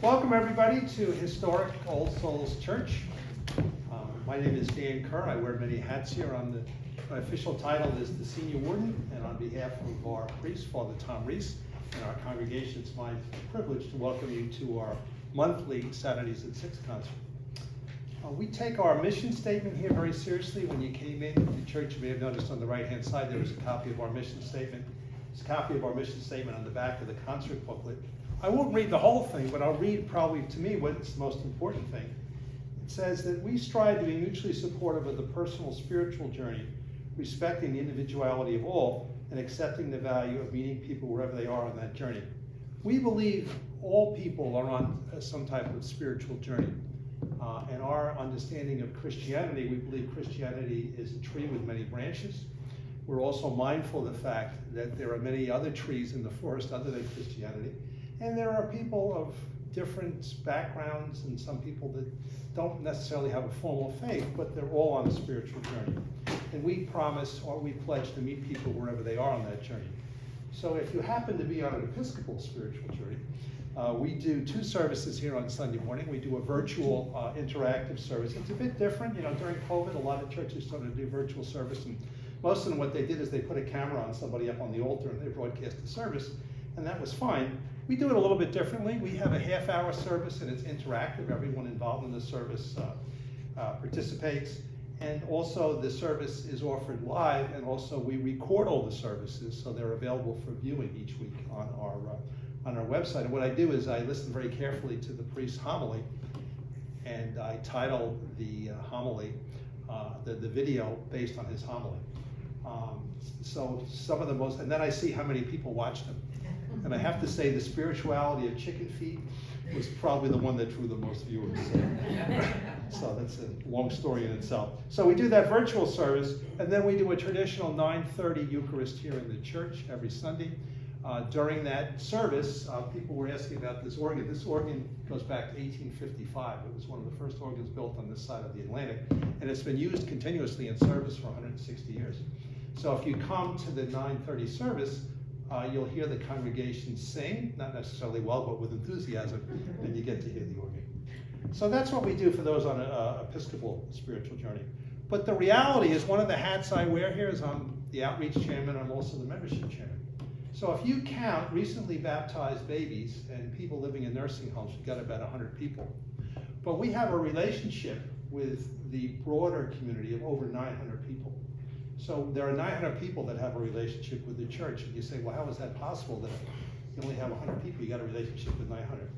Welcome everybody to historic Old Souls Church. My name is Dan Kerr. I wear many hats here. My official title is the Senior Warden, and on behalf of our priest, Father Tom Reese, and our congregation, it's my privilege to welcome you to our monthly Saturdays at 6 concert. We take our mission statement here very seriously. When you came in the church, you may have noticed on the right-hand side there was a copy of our mission statement. There's a copy of our mission statement on the back of the concert booklet. I won't read the whole thing, but I'll read probably to me what's the most important thing. It says that we strive to be mutually supportive of the personal spiritual journey, respecting the individuality of all, and accepting the value of meeting people wherever they are on that journey. We believe all people are on some type of spiritual journey. And our understanding of Christianity, we believe Christianity is a tree with many branches. We're also mindful of the fact that there are many other trees in the forest other than Christianity. And there are people of different backgrounds and some people that don't necessarily have a formal faith, but they're all on a spiritual journey. And we promise or we pledge to meet people wherever they are on that journey. So if you happen to be on an Episcopal spiritual journey, we do 2 services here on Sunday morning. We do a virtual interactive service. It's a bit different. You know, during COVID, a lot of churches started to do virtual service, and most of them what they did is they put a camera on somebody up on the altar and they broadcast the service, and that was fine. We do it a little bit differently. We have a half-hour service and it's interactive. Everyone involved in the service participates. And also the service is offered live, and also we record all the services so they're available for viewing each week on our website. And what I do is I listen very carefully to the priest's homily, and I title the homily, the video based on his homily. So some of the most, and then I see how many people watch them. And I have to say the spirituality of chicken feet was probably the one that drew the most viewers. So that's a long story in itself. So we do that virtual service, and then we do a traditional 9:30 Eucharist here in the church every Sunday. During that service, people were asking about this organ. This organ goes back to 1855. It was one of the first organs built on this side of the Atlantic, and it's been used continuously in service for 160 years. So if you come to the 9:30 service, you'll hear the congregation sing, not necessarily well, but with enthusiasm, and you get to hear the organ. So that's what we do for those on an Episcopal spiritual journey. But the reality is, one of the hats I wear here is I'm the outreach chairman, I'm also the membership chairman. So if you count recently baptized babies and people living in nursing homes, we've got about 100 people. But we have a relationship with the broader community of over 900 people. So there are 900 people that have a relationship with the church, and you say, well, how is that possible that you only have 100 people, you got a relationship with 900?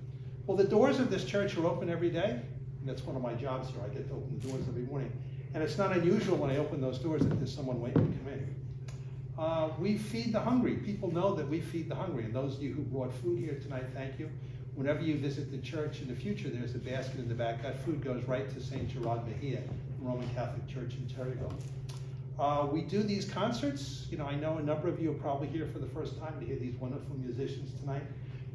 Well, the doors of this church are open every day, and that's one of my jobs here. I get to open the doors every morning. And it's not unusual when I open those doors that there's someone waiting to come in. We feed the hungry. People know that we feed the hungry, and those of you who brought food here tonight, thank you. Whenever you visit the church in the future, there's a basket in the back. That food goes right to St. Gerard Mejia, Roman Catholic Church in Terryville. We do these concerts. You know, I know a number of you are probably here for the first time to hear these wonderful musicians tonight,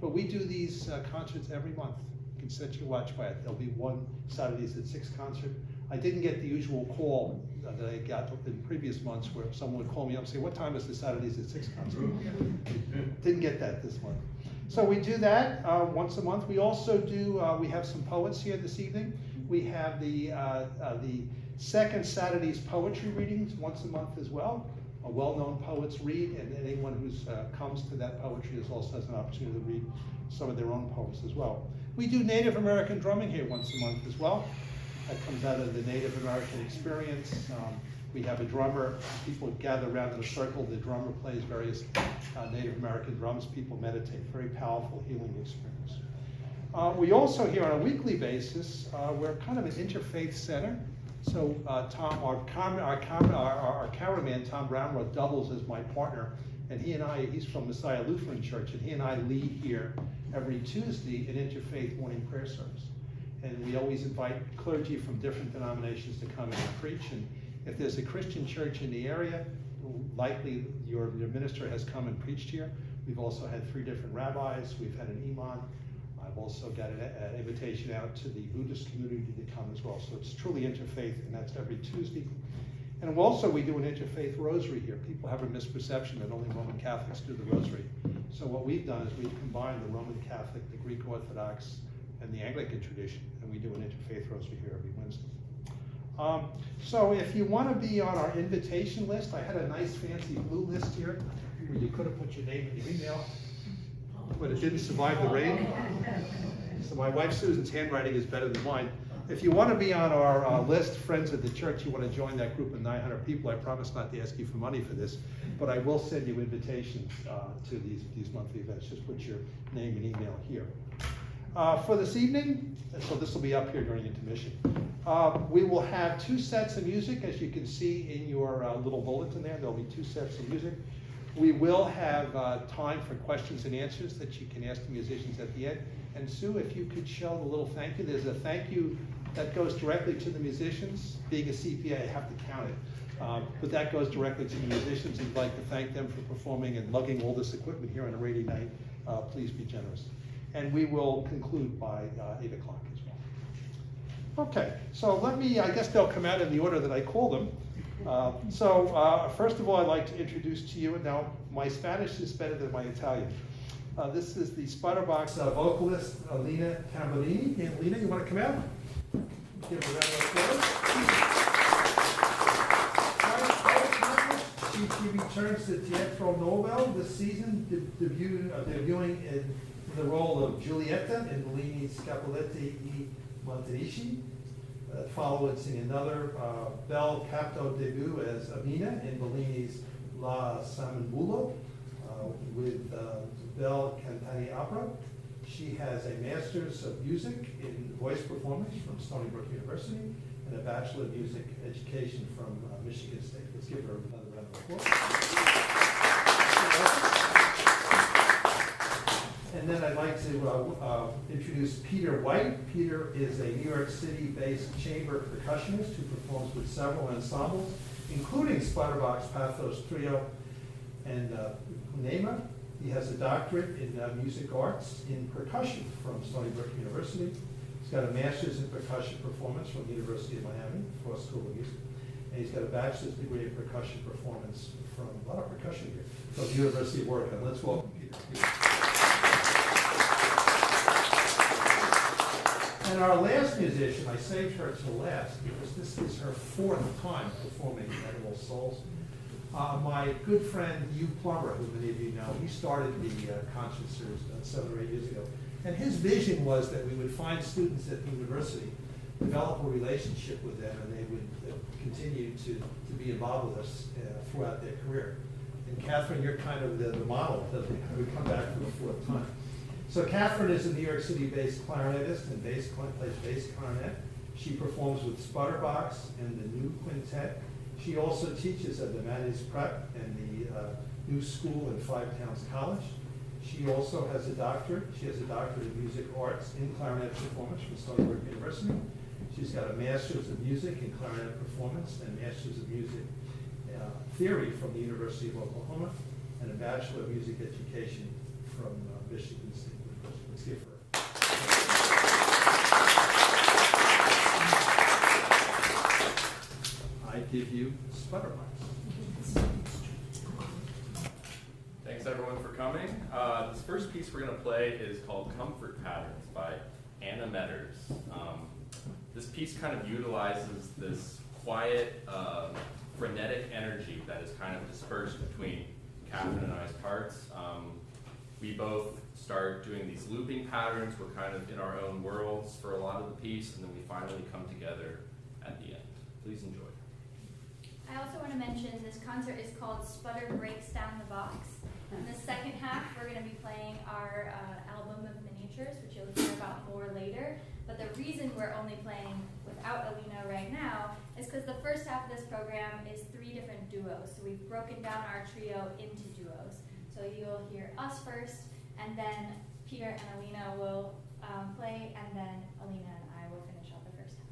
but we do these concerts every month. You can set your watch by it. There'll be one Saturdays at 6 concert. I didn't get the usual call that I got in previous months where someone would call me up and say, what time is the Saturdays at 6 concert? Didn't get that this month. So we do that once a month. We also do, we have some poets here this evening. We have the second Saturday's poetry readings once a month as well. Well-known poets read, and anyone who comes to that poetry also has an opportunity to read some of their own poems as well. We do Native American drumming here once a month as well. That comes out of the Native American experience. We have a drummer. People gather around in a circle. The drummer plays various Native American drums. People meditate. Very powerful healing experience. We also here on a weekly basis, we're kind of an interfaith center. So Tom, our cameraman, Tom Brownroth, doubles as my partner, and he's from Messiah Lutheran Church, and he and I lead here every Tuesday an interfaith morning prayer service. And we always invite clergy from different denominations to come in and preach. And if there's a Christian church in the area, likely your minister has come and preached here. We've also had 3 different rabbis. We've had an imam. I've also got an invitation out to the Buddhist community to come as well. So it's truly interfaith, and that's every Tuesday. And also we do an interfaith rosary here. People have a misperception that only Roman Catholics do the rosary. So what we've done is we've combined the Roman Catholic, the Greek Orthodox, and the Anglican tradition, and we do an interfaith rosary here every Wednesday. So if you want to be on our invitation list, I had a nice fancy blue list here where you could have put your name and your email, but it didn't survive the rain. So my wife Susan's handwriting is better than mine. If you want to be on our list, Friends of the Church, you want to join that group of 900 people, I promise not to ask you for money for this, but I will send you invitations to these monthly events. Just put your name and email here. For this evening, so this will be up here during intermission, we will have 2 sets of music, as you can see in your little bulletin there. There'll be 2 sets of music. We will have time for questions and answers that you can ask the musicians at the end. And Sue, if you could show the little thank you. There's a thank you that goes directly to the musicians. Being a CPA, I have to count it. But that goes directly to the musicians. We'd like to thank them for performing and lugging all this equipment here on a rainy night. Please be generous. And we will conclude by 8 o'clock as well. Okay, so I guess they'll come out in the order that I call them. First of all, I'd like to introduce to you, now my Spanish is better than my Italian. This is the Sputter Box vocalist, Alina Tamburini. Hey, Alina, you want to come out? Give her a round of applause. She returns to Teatro Nobel this season, debuting in the role of Giulietta in Bellini's Capuletti e Monterici. Following another bel canto debut as Amina in Bellini's La Sambulo with Bel Cantani Opera. She has a Master's of Music in Voice Performance from Stony Brook University and a Bachelor of Music Education from Michigan State. Let's give her another round of applause. And then I'd like to introduce Peter White. Peter is a New York City-based chamber percussionist who performs with several ensembles, including Sputter Box, Pathos Trio, and Unema. He has a doctorate in music arts in percussion from Stony Brook University. He's got a master's in percussion performance from the University of Miami, Frost School of Music. And he's got a bachelor's degree in percussion performance from a lot of percussion here, from the University of Oregon. Let's welcome Peter. And our last musician, I saved her to last because this is her 4th time performing at All Souls. My good friend Hugh Plummer, who many of you know, he started the concert series about 7 or 8 years ago. And his vision was that we would find students at the university, develop a relationship with them, and they would continue to be involved with us throughout their career. And Catherine, you're kind of the model that we come back for the 4th time. So Catherine is a New York City-based clarinetist and plays bass clarinet. She performs with Sputter Box and the New Quintet. She also teaches at the Manny's Prep and the New School in Five Towns College. She also has a doctorate. She has a doctorate of music arts in clarinet performance from Stony Brook University. She's got a master's of music in clarinet performance and master's of music theory from the University of Oklahoma, and a bachelor of music education from Michigan State University. Let's give her. I give you Sputter Box. Thanks everyone for coming. This first piece we're going to play is called Comfort Patterns by Anna Metters. This piece kind of utilizes this quiet, frenetic energy that is kind of dispersed between Catherine and I's parts. We both start doing these looping patterns. We're kind of in our own worlds for a lot of the piece, and then we finally come together at the end. Please enjoy. I also want to mention this concert is called Sputter Breaks Down the Box. In the second half, we're going to be playing our album of miniatures, which you'll hear about more later. But the reason we're only playing without Alina right now is because the first half of this program is 3 different duos. So we've broken down our trio into duos. So you'll hear us first, and then Peter and Alina will play, and then Alina and I will finish off the first half.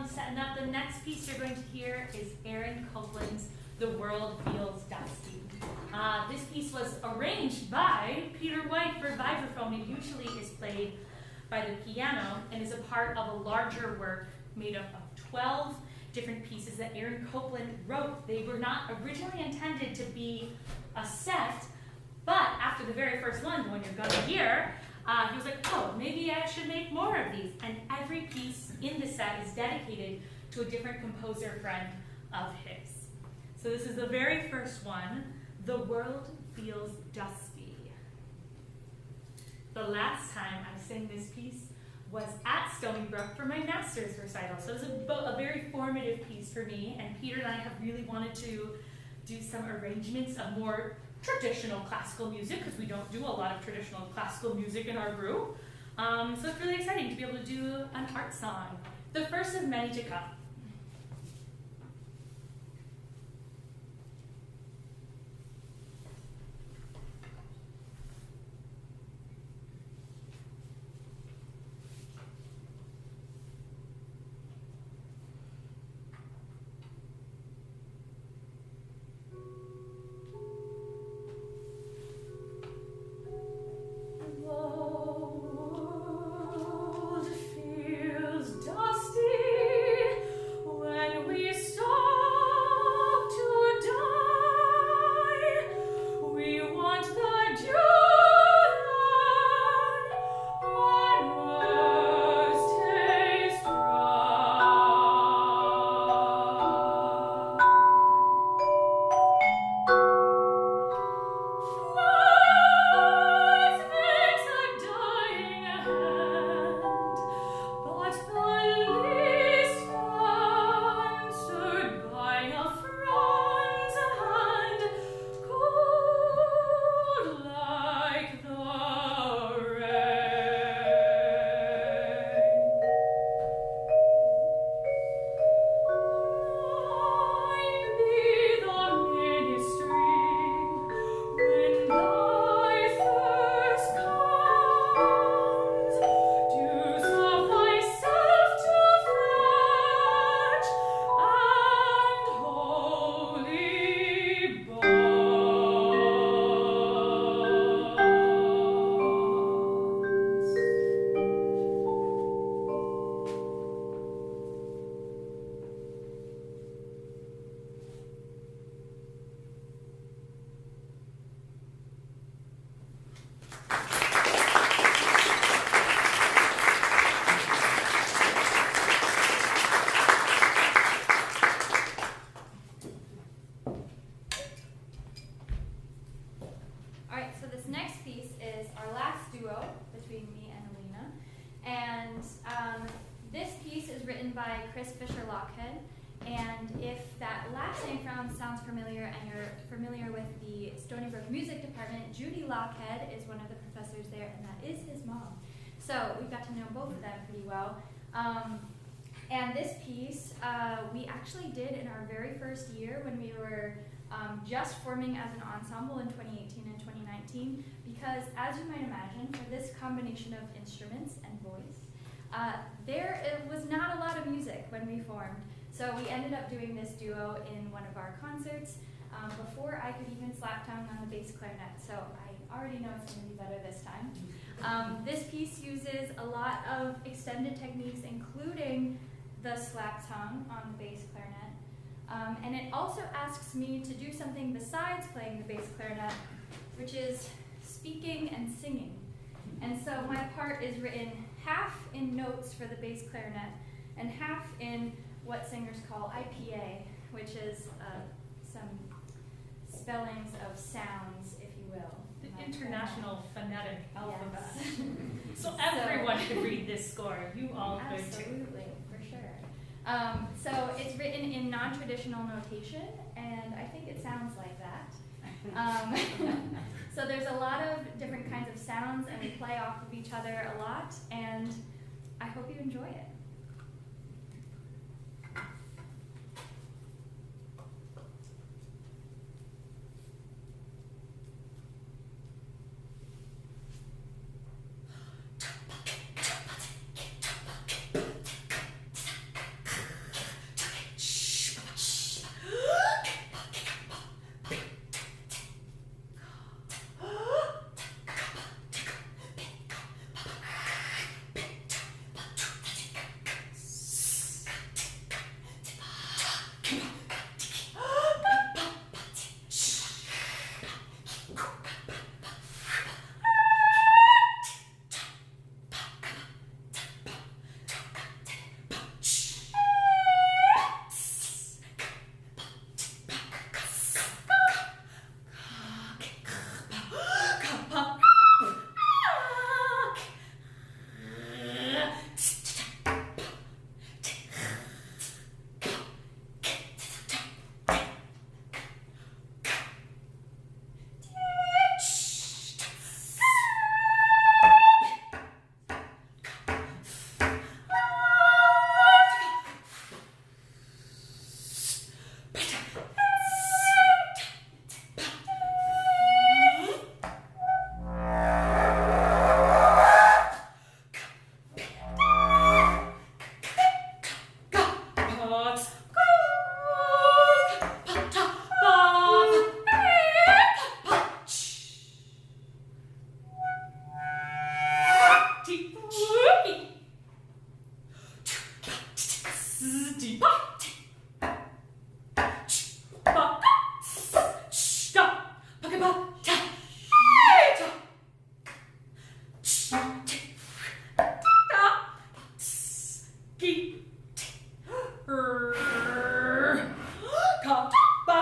setting up. The next piece you're going to hear is Aaron Copeland's The World Feels Dusty. This piece was arranged by Peter White for vibraphone. It usually is played by the piano and is a part of a larger work made up of 12 different pieces that Aaron Copeland wrote. They were not originally intended to be a set, but after the very first one, the one you're going to hear, he was like, oh, maybe I should make more of these. And every piece in the set is dedicated to a different composer friend of his. So this is the very first one, The World Feels Dusty. The last time I sang this piece was at Stony Brook for my master's recital. So it was a very formative piece for me, and Peter and I have really wanted to do some arrangements of more traditional classical music, because we don't do a lot of traditional classical music in our group. So it's really exciting to be able to do an art song, the first of many to come. Lockhead is one of the professors there, and that is his mom. So we got to know both of them pretty well. And this piece we actually did in our very first year when we were just forming as an ensemble in 2018 and 2019, because as you might imagine, for this combination of instruments and voice, it was not a lot of music when we formed. So we ended up doing this duo in one of our concerts before I could even slap tongue on the bass clarinet. So I already know it's going to be better this time. This piece uses a lot of extended techniques, including the slap tongue on the bass clarinet. And it also asks me to do something besides playing the bass clarinet, which is speaking and singing. And so my part is written half in notes for the bass clarinet and half in what singers call IPA, which is some spellings of sounds, if you will. The International Phonetic Alphabet. Yes. So everyone could read this score. You all could too. Absolutely, for sure. So it's written in non-traditional notation, and I think it sounds like that. So there's a lot of different kinds of sounds, and we play off of each other a lot, and I hope you enjoy it.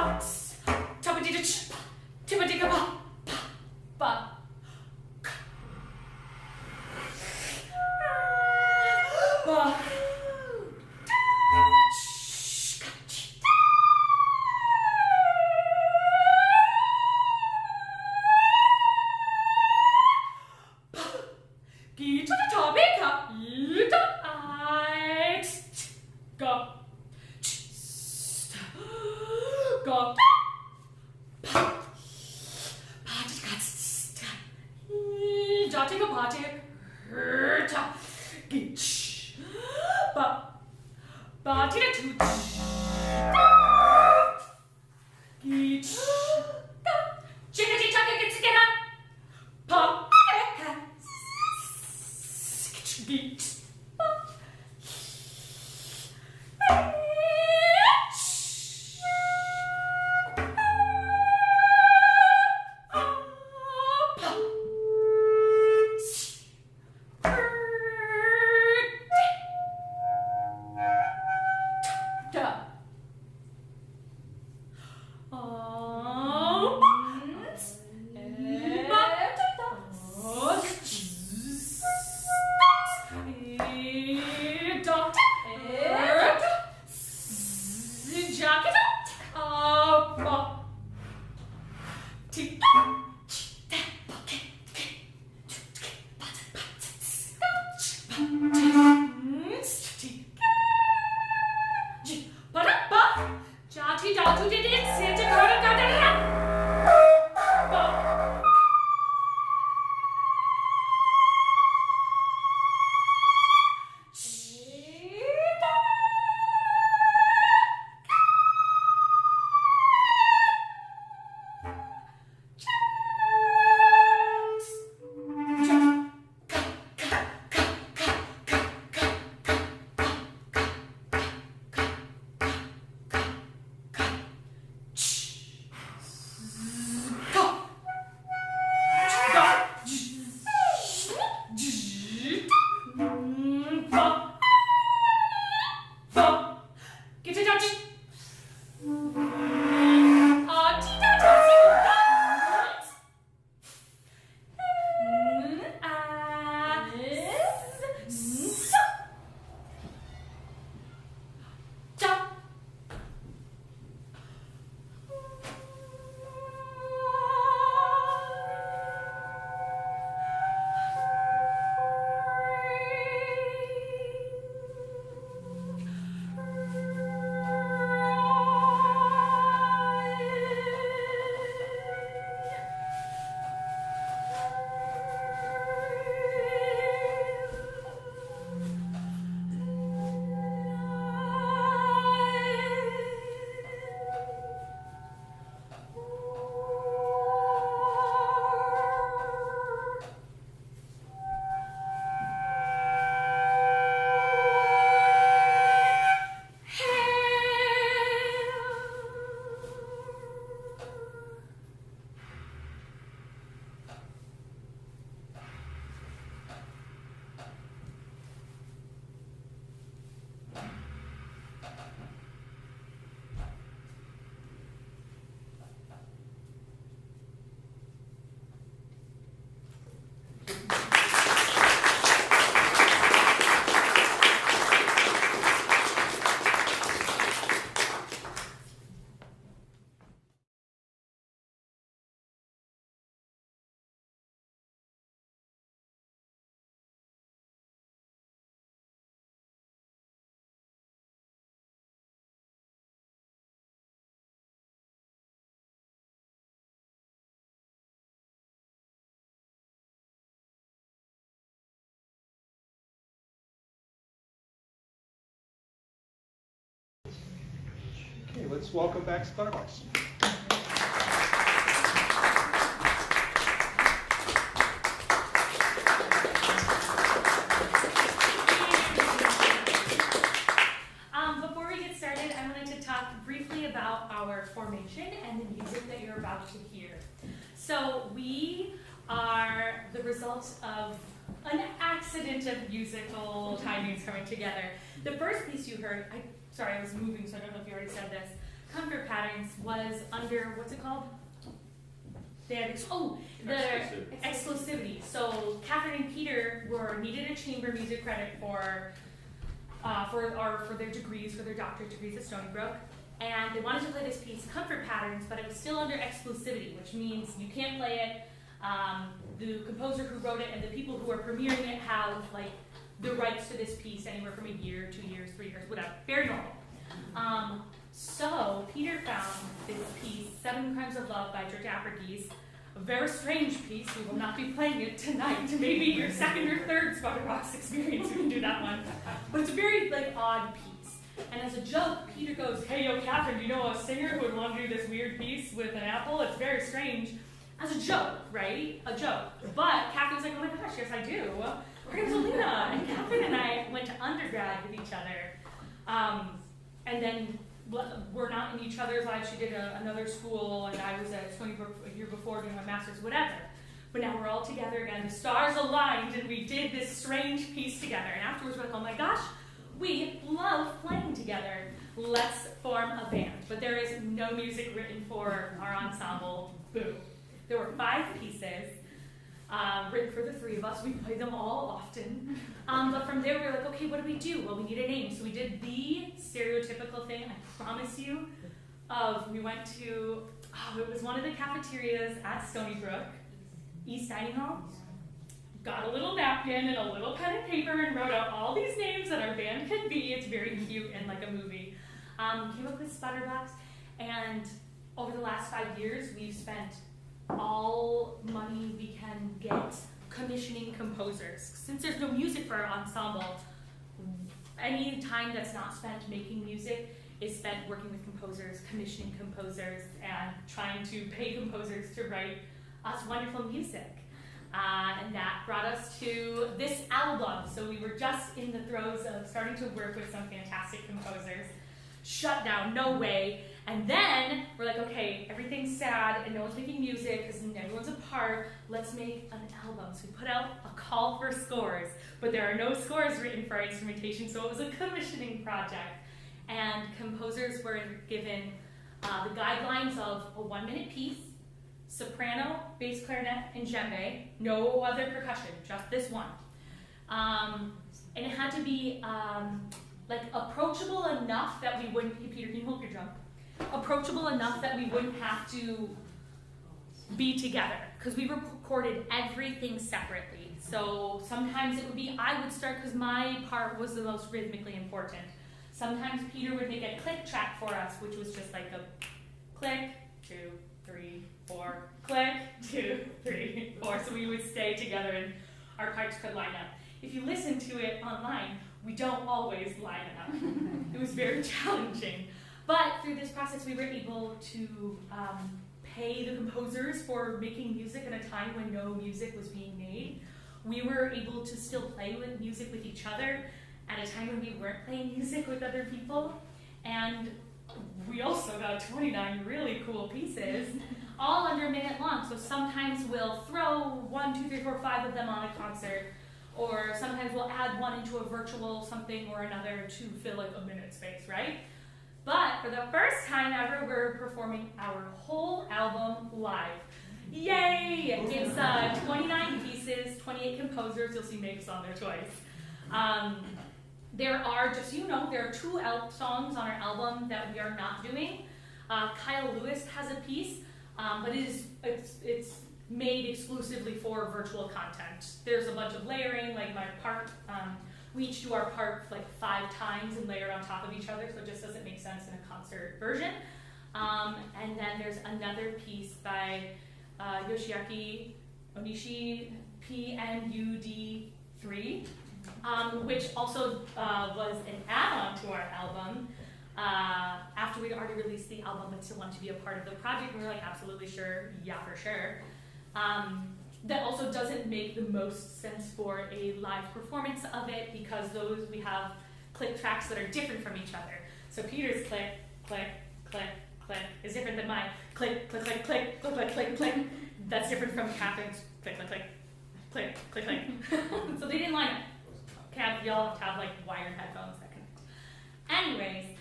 box. Tubba-dee-da-ch, tibba-dee-ga-ba, ba. Ba. Okay, let's welcome back Sputter Box. Before we get started, I wanted to talk briefly about our formation and the music that you're about to hear. So we are the result of an accident of musical timings coming together. The first piece you heard, I was moving, so I don't know if you already said this, Comfort Patterns was under, what's it called? They had, the exclusivity. So Catherine and Peter needed a chamber music credit for their degrees, for their doctorate degrees at Stony Brook. And they wanted to play this piece, Comfort Patterns, but it was still under exclusivity, which means you can't play it. The composer who wrote it and the people who are premiering it have like the rights to this piece anywhere from a year, 2 years, 3 years, whatever. Very normal. So Peter found this piece, Seven Crimes of Love by George Apergis, a very strange piece. We will not be playing it tonight. Maybe your second or third Sputter Box experience, we can do that one. But it's a very like odd piece. And as a joke, Peter goes, "Hey, yo, Catherine, do you know a singer who would want to do this weird piece with an apple? It's very strange." As a joke, right? A joke. But Catherine's like, "Oh my gosh, yes I do. Her name's Alina." And Catherine and I went to undergrad with each other. And then we're not in each other's lives. She did another school, and I was at Stony Brook a year before doing my master's, whatever. But now we're all together again. The stars aligned, and we did this strange piece together. And afterwards, we're like, "Oh my gosh, we love playing together. Let's form a band." But there is no music written for our ensemble. Boo. There were 5 pieces written for the 3 of us. We played them all often. But from there, we were like, okay, what do we do? Well, we need a name. So we did the stereotypical thing, I promise you, we went to, it was one of the cafeterias at Stony Brook, East Dining Hall. Got a little napkin and a little pen and paper and wrote out all these names that our band could be. It's very cute and like a movie. Came up with Sputter Box, and over the last 5 years, we've spent all money we can get commissioning composers. Since there's no music for our ensemble, any time that's not spent making music is spent working with composers, commissioning composers, and trying to pay composers to write us wonderful music. And that brought us to this album. So we were just in the throes of starting to work with some fantastic composers. Shut down, no way. And then we're like, okay, everything's sad and no one's making music because everyone's apart. Let's make an album. So we put out a call for scores, but there are no scores written for our instrumentation, so it was a commissioning project. And composers were given the guidelines of a 1-minute piece, soprano, bass clarinet, and djembe, no other percussion, just this one. And it had to be like approachable enough that we wouldn't, hey, Peter, can you hold your drum? Approachable enough that we wouldn't have to be together, because we recorded everything separately. So sometimes it would be, I would start because my part was the most rhythmically important. Sometimes Peter would make a click track for us, which was just like a click, 2, 3, 4, click, 2, 3, 4. So we would stay together and our parts could line up. If you listen to it online, we don't always line up. It was very challenging. But through this process, we were able to pay the composers for making music at a time when no music was being made. We were able to still play with music with each other at a time when we weren't playing music with other people. And we also got 29 really cool pieces, all under a minute long. So sometimes we'll throw 1, 2, 3, 4, 5 of them on a concert, or sometimes we'll add one into a virtual something or another to fill like a minute space, right? But for the first time ever, we're performing our whole album live. Yay! It's 29 pieces, 28 composers. You'll see names on there twice. There are, just so you know, there are 2 songs on our album that we are not doing. Kyle Lewis has a piece, but it's made exclusively for virtual content. There's a bunch of layering, like my part. We each do our part like 5 times and layer it on top of each other, so it just doesn't make sense in a concert version. And then there's another piece by Yoshiaki Onishi, PNUD3, which also was an add-on to our album. After we'd already released the album, but still wanted to be a part of the project, we were like, absolutely sure, yeah, for sure. That also doesn't make the most sense for a live performance of it, because those we have click tracks that are different from each other. So Peter's click, click, click, click is different than my click, click, click, click, click, click, click, click. That's different from Catherine's click, click, click, click, click, click. So they didn't line up. Y'all have to have like wired headphones that connect. Anyways,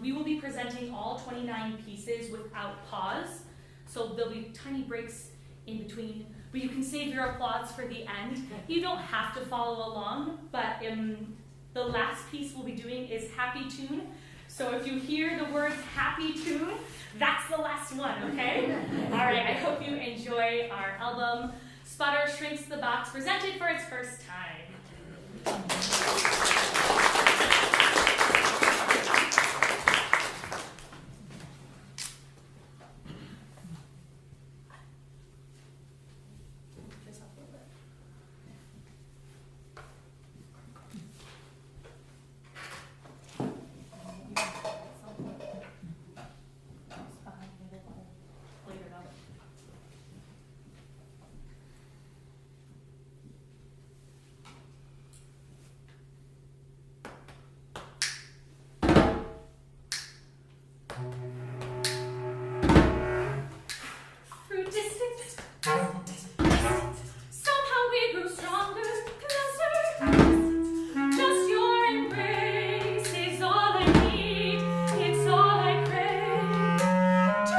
We will be presenting all 29 pieces without pause, so there'll be tiny breaks in between, but you can save your applause for the end. You don't have to follow along, but the last piece we'll be doing is Happy Tune. So if you hear the words Happy Tune, that's the last one, okay? All right, I hope you enjoy our album, Sputter Shrinks the Box, presented for its first time. Just up a little bit. Through distance, somehow we grew stronger, closer. Just your embrace is all I need. It's all I crave. To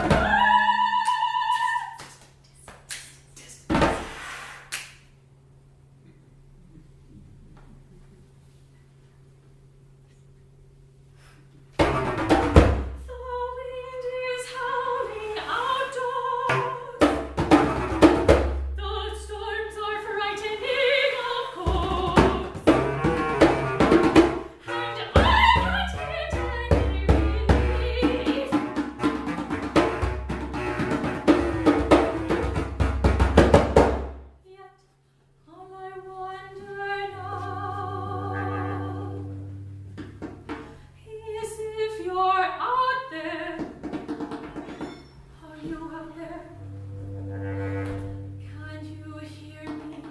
the wind is howling outdoors. The storms are frightening, of course. And I can't get any relief. Yet all I wonder now is if you're out there. Are you out there? Can you hear me?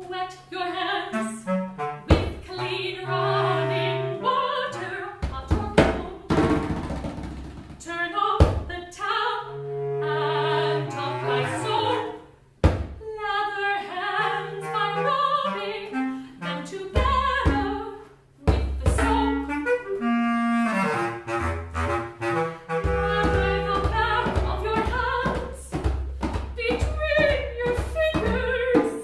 Wet your hands with clean running water, hot or cold. Turn off the tap and apply soap. Lather hands by rubbing them together with the soap. Lather the back of your hands between your fingers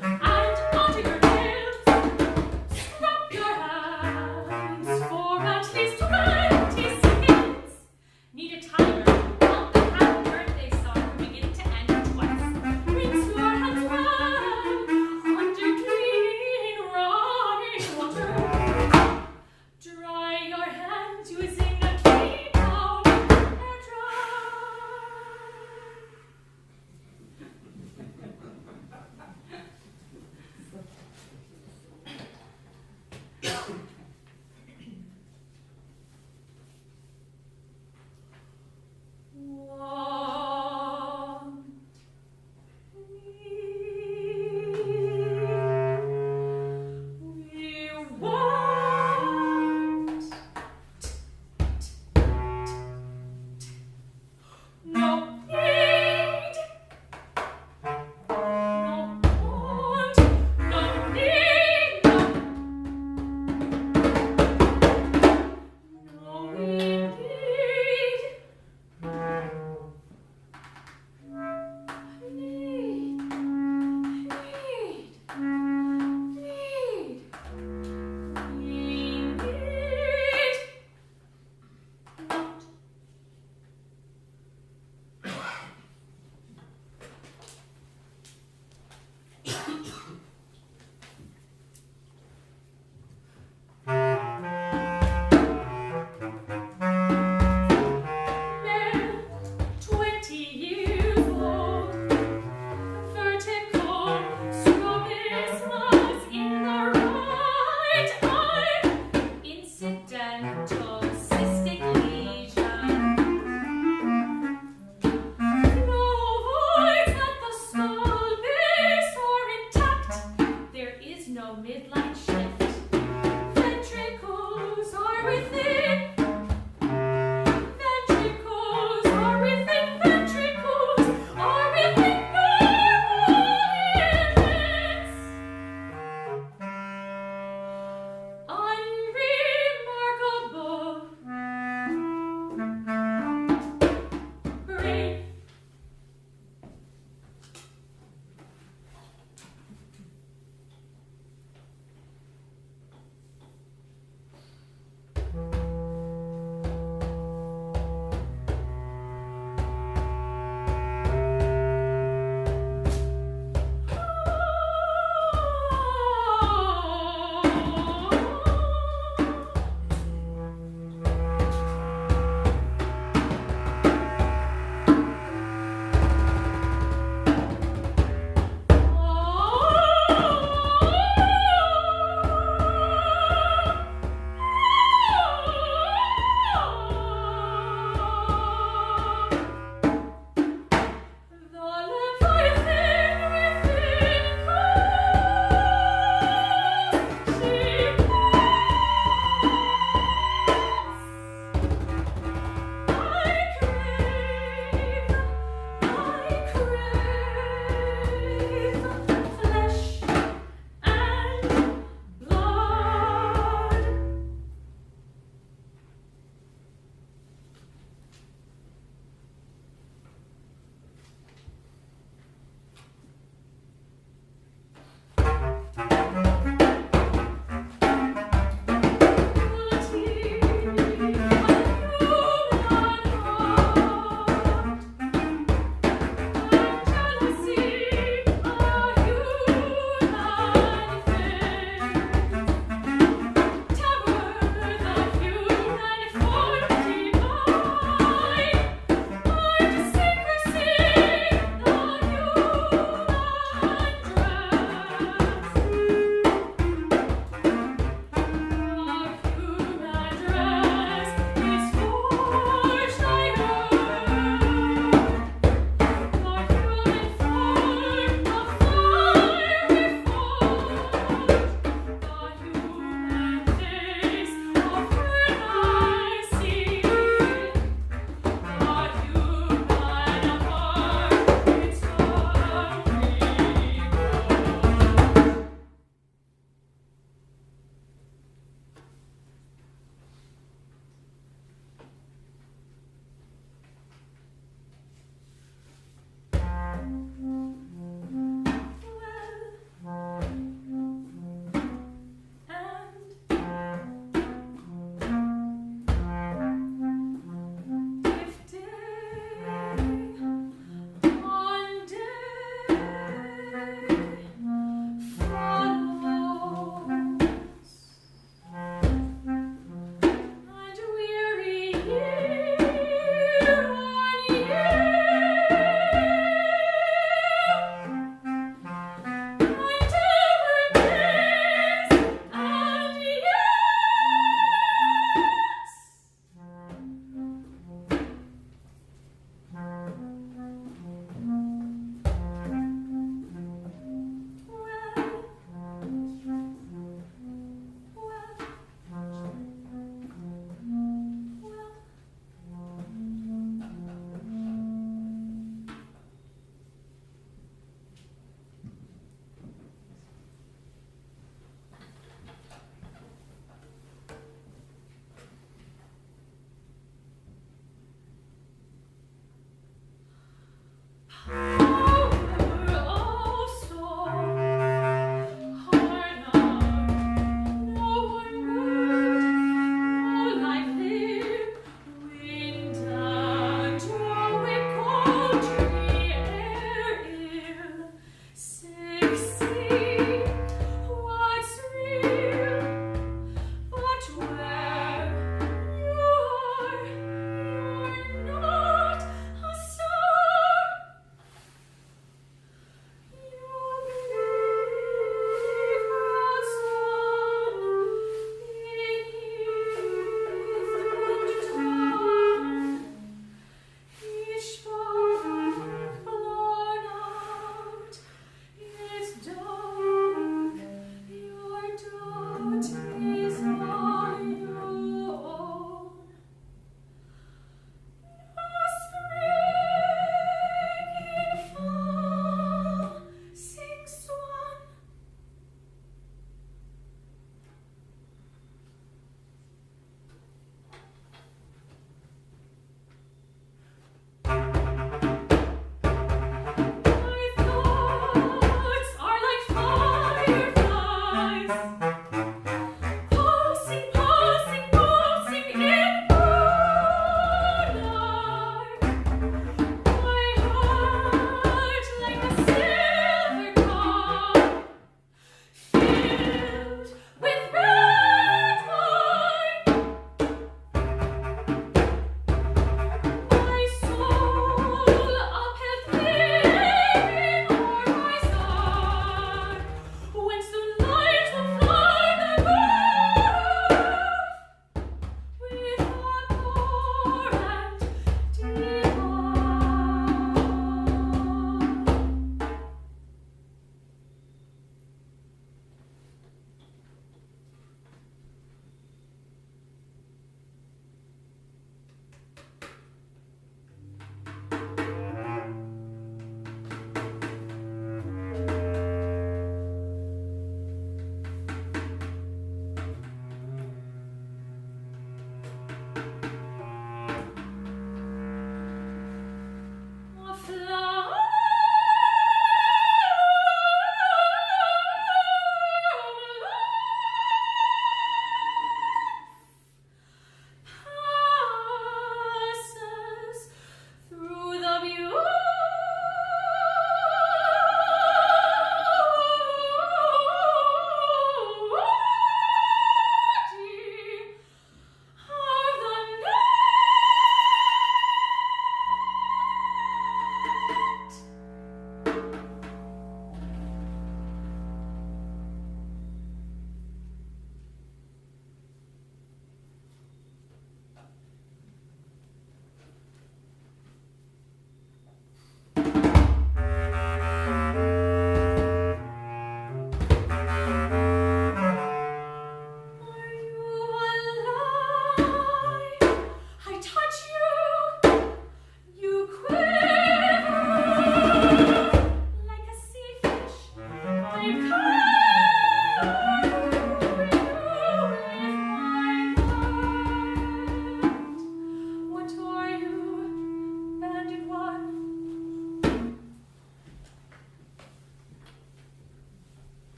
and under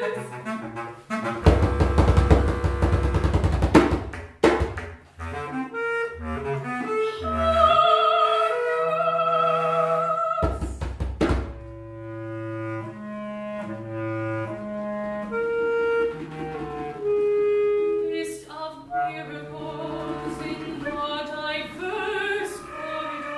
List of miracles in the diverse corridor.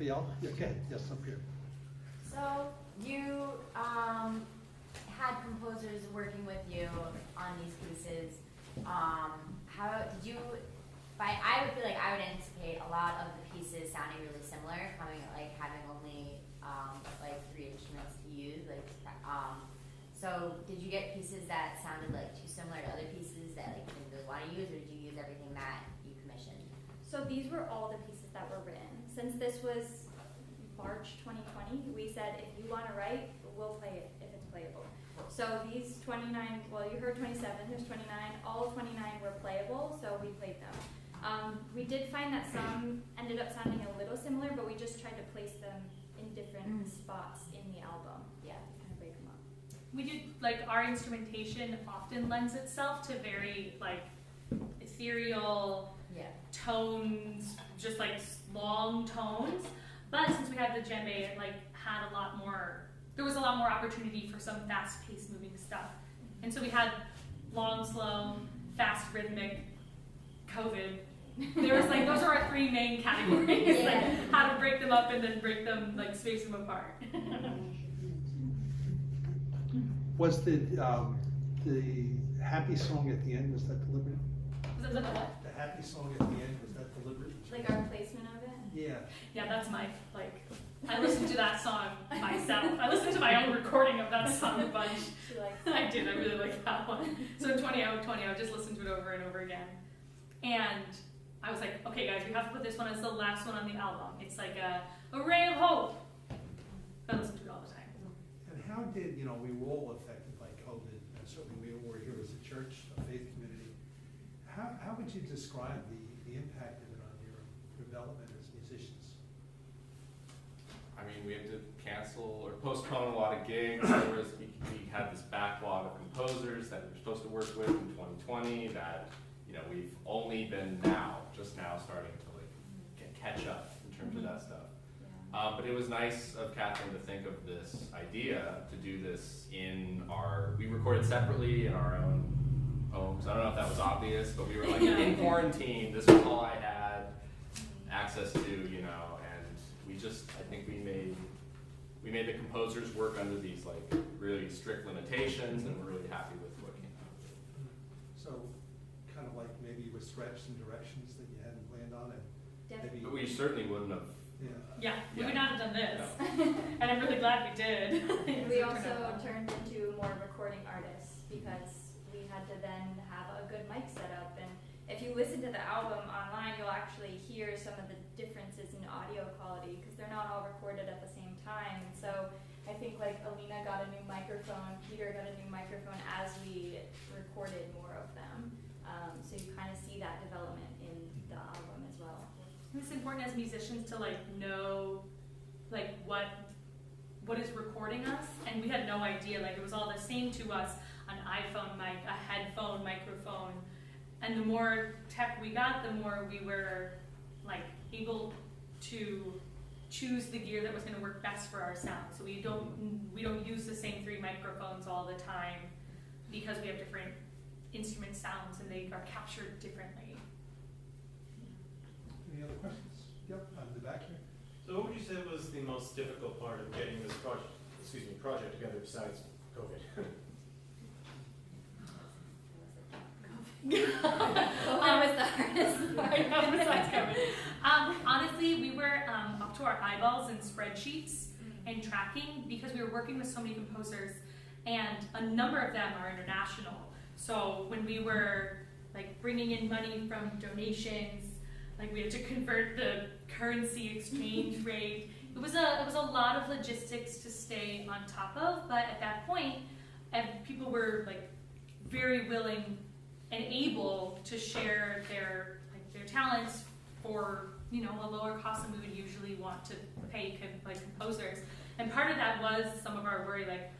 Raphael, okay, yes, up here. So you had composers working with you on these pieces. How did you? I would feel like I would anticipate a lot of the pieces sounding really similar, coming like having only like 3 instruments to use. So did you get pieces that sounded like too similar to other pieces that like you didn't really want to use, or did you use everything that you commissioned? So these were all the pieces that were written. Since this was March 2020, we said if you want to write, we'll play it if it's playable. So these 29, well you heard 27, there's 29, all 29 were playable, so we played them. We did find that some ended up sounding a little similar, but we just tried to place them in different spots in the album. Yeah, to kind of break them up. We did, like, our instrumentation often lends itself to very, like, ethereal tones, just like long tones. But since we had the djembe, it like had a lot more, there was a lot more opportunity for some fast-paced moving stuff. And so we had long, slow, fast, rhythmic, COVID. There was like, those are our 3 main categories, like how to break them up and then break them, like space them apart. Was the happy song at the end, was that deliberate? Was that the what? The happy song at the end, was that deliberate? Like our placement of it? Yeah. Yeah, that's my, like, I listened to that song myself. I listened to my own recording of that song a bunch. She likes I did, I really liked that one. So in 2020, I would just listen to it over and over again. And I was like, okay guys, we have to put this one as the last one on the album. It's like a ray of hope. I listen to it all the time. And how did, we were all affected by COVID, and certainly we were here as a church, a faith community. How would you describe the impact of it on your development as musicians? I mean, we had to cancel or postpone a lot of gigs. We had this backlog of composers that we were supposed to work with in 2020 that, we've only been just now starting to catch up in terms of that stuff. Yeah. But it was nice of Catherine to think of this idea to do this we recorded separately in our own homes. I don't know if that was obvious, but we were like in quarantine. This was all I had access to, and I think we made the composers work under these like really strict limitations, and we're really happy with what came out of it. So, kind of like maybe you were stretched in directions that you hadn't planned on, and Definitely. maybe But we certainly wouldn't have. Yeah, we Yeah. would not have done this. And I'm really glad we did. We also turned into more recording artists because we had to then have a good mic setup. And if you listen to the album online, you'll actually hear some of the differences in audio quality because they're not all recorded at the same time. And so I think like Alina got a new microphone, Peter got a new microphone as we recorded more of them. So you kind of see that development in the album as well. It's important as musicians to like know like what is recording us, and we had no idea. Like it was all the same to us: an iPhone mic, a headphone microphone, and the more tech we got, the more we were like able to choose the gear that was going to work best for our sound. So we don't use the same 3 microphones all the time because we have different instrument sounds and they are captured differently. Any other questions? Yep, on the back here. So what would you say was the most difficult part of getting this project together besides COVID? That was the hardest part. Besides COVID. Honestly, we were up to our eyeballs in spreadsheets and tracking because we were working with so many composers, and a number of them are international. So when we were like bringing in money from donations, like we had to convert the currency exchange rate. It was a lot of logistics to stay on top of, but at that point, people were like very willing and able to share their talents for a lower cost than we would usually want to pay composers. And part of that was some of our worry, like,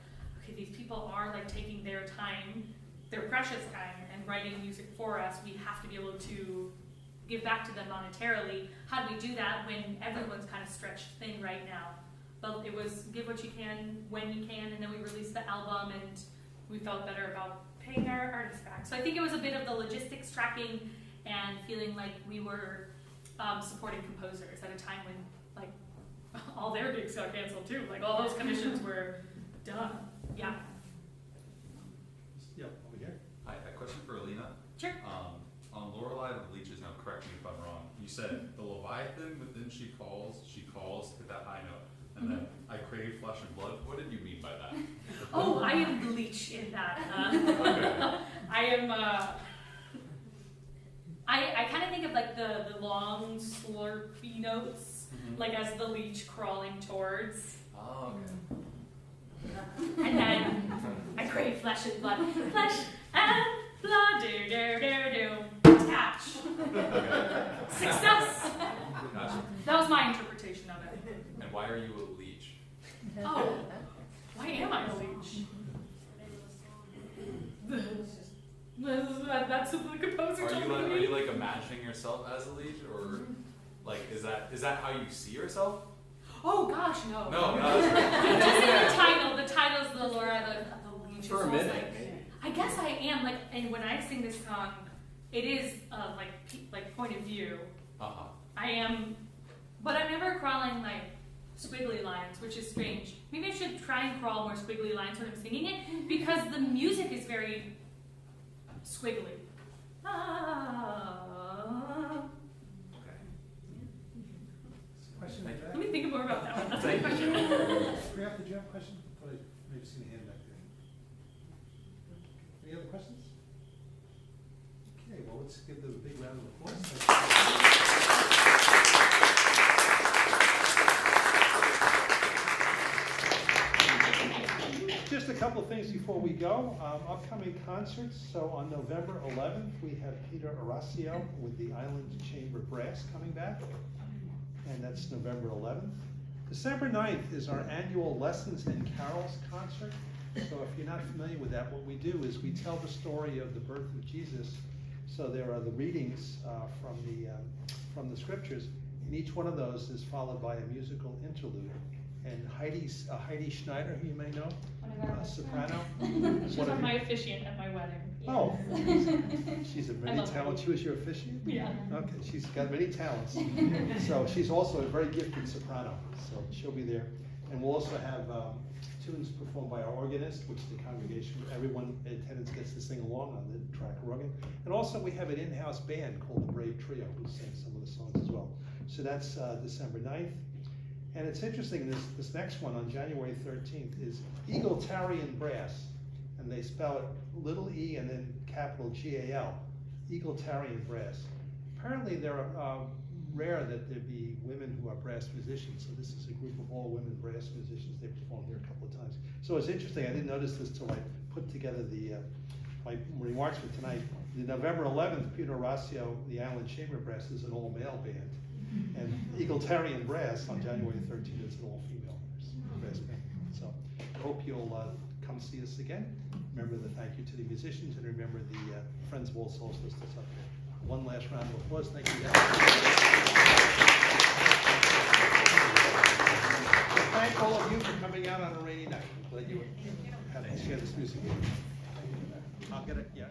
okay, these people are like taking their time, their precious time, and writing music for us. We have to be able to give back to them monetarily. How do we do that when everyone's kind of stretched thin right now? But it was give what you can when you can, and then we released the album, and we felt better about paying our artists back. So I think it was a bit of the logistics tracking and feeling like we were supporting composers at a time when all their gigs got canceled too. Like all those commissions were done. Yeah. Yeah, over here. Hi, a question for Alina. Sure. On Lorelei the Leeches, now correct me if I'm wrong, you said the Leviathan within she calls, hit that high note. And then I crave flesh and blood. What did you mean by that? Oh, I am the leech in that. Okay. I am. I kind of think of like the long slurpy notes, like as the leech crawling towards. Oh, okay. And then I crave flesh and blood. Flesh and blood. Do do do do. Attach. Success. Gotcha. That was my interpretation of it. And why are you a leech? Oh, why am I a leech? That's what the composer told me. Are you like imagining yourself as a leech, or like is that how you see yourself? Oh gosh, no. No, Just in the title. The title's the Laura, the leech. For a So it's minute, like, maybe. I guess I am like, and when I sing this song, it is like point of view. Uh-huh. I am, but I'm never crawling like squiggly lines, which is strange. Maybe I should try and crawl more squiggly lines when I'm singing it, because the music is very squiggly. Ah. Okay. Question Thank you. Let me think more about that one. That's my Thank question. Priya, did you have a question? Thought I maybe seen a hand back there. Any other questions? Okay, well, let's give them a big round of applause. Just a couple of things before we go. Upcoming concerts. So on November 11th, we have Peter Orazio with the Island Chamber Brass coming back. And that's November 11th. December 9th is our annual Lessons and Carols concert. So if you're not familiar with that, what we do is we tell the story of the birth of Jesus. So there are the readings from the scriptures, and each one of those is followed by a musical interlude. And Heidi Schneider, who you may know, soprano. She was my officiant at my wedding. Oh, she's a I very love her. talented. She was your officiant? Yeah. Okay, she's got many talents. So she's also a very gifted soprano. So she'll be there, and we'll also have tunes performed by our organist, which the congregation, everyone in attendance gets to sing along on the track organ. And also we have an in-house band called the Brave Trio who sings some of the songs as well. So that's December 9th. And it's interesting, this next one on January 13th is Egalitarian Brass. And they spell it little e and then capital G-A-L, Egalitarian Brass. Apparently they're rare that there be women who are brass musicians, so this is a group of all women brass musicians. They performed here a couple of times. So it's interesting, I didn't notice this till I put together my remarks for tonight. The November 11th, Peter Orazio, the Island Chamber Brass, is an all-male band. And Egalitarian Brass on January 13th, it's an all-female brass band. So I hope you'll come see us again. Remember the thank you to the musicians, and remember the Friends of All Souls list that's up there. One last round of applause. Thank you guys. Thank all of you for coming out on a rainy night. I'm glad you had to share this music. I'll get it. Yeah.